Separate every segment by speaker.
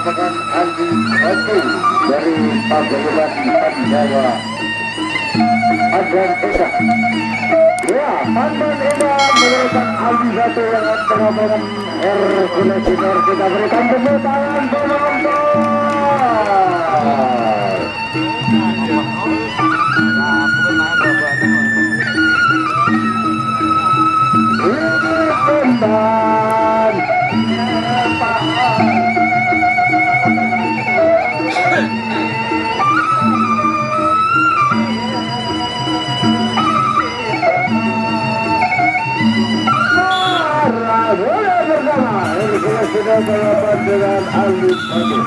Speaker 1: merupakan Andi Batu dari Paguyuban Panjawa. Adrian Eda. Ya, Pandan Eda merupakan Andi Batu yang pengambilan Hercules Senior. Kita berikan tepuk tangan penonton. Pandan. Sudah balapan dengan Andi Batu.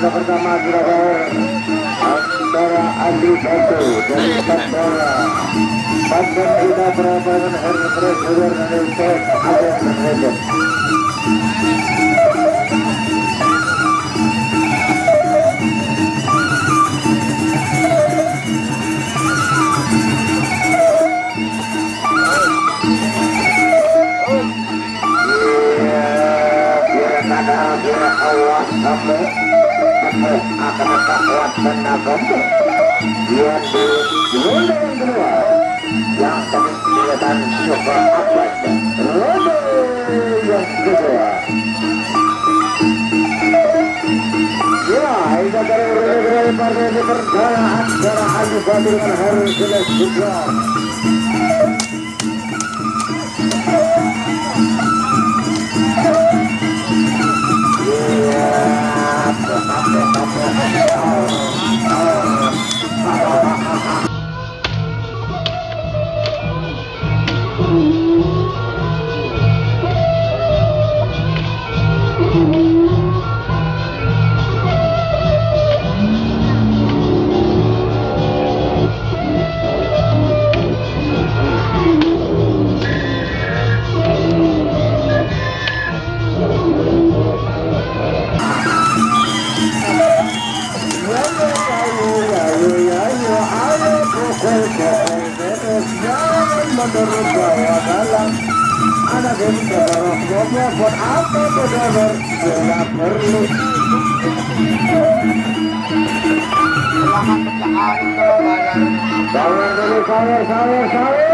Speaker 1: Pertama dilakukan antara Andi Batu dari Panjawa. Pandan Eda berhadapan Hercules Senior dari Tes Adrian Eda. Allah sampai akan kuat tenaga dia di ronde yang kedua yang tadi kelihatan coba apa ronde yang kedua ya ini dari ronde partai perdana antara Andi Batu dengan Hercules Senior. Menurut bahwa dalam anak ini kebaroknya buat apa benar tidak perlu sawer dulu sawer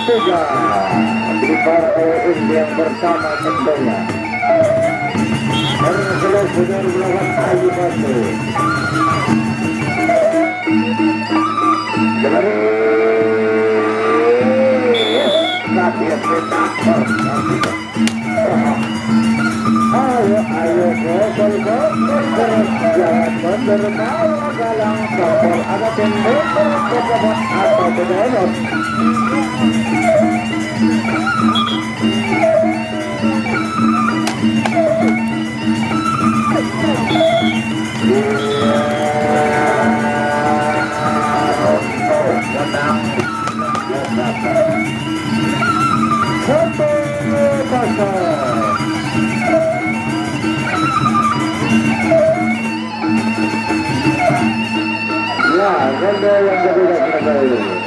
Speaker 1: tiga di partai ini yang pertama tentunya Hercules sudah melawan Ayu Batu dari Nadia Peta ayo gol jangan bermawa galang kapal ada tembok berkebut atau berdelok ganda yang berbeda kita ini.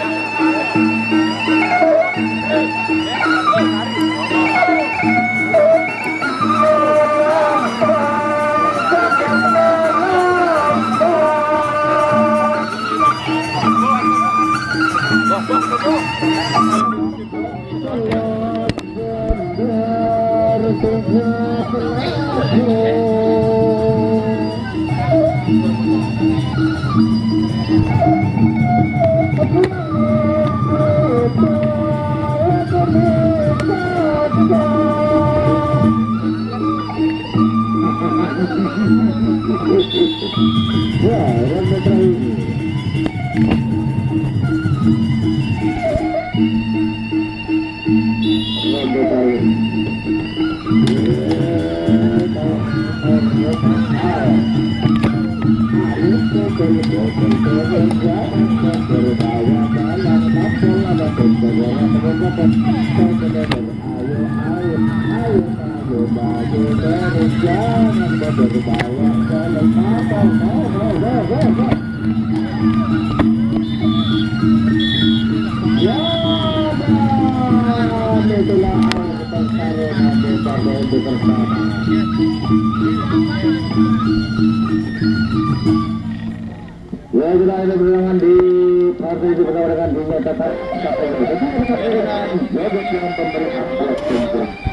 Speaker 1: Ya, sudah ada berlangan di partai itu bersama dengan dunia tetap KPU. Dengan joget yang pemberi update tentu.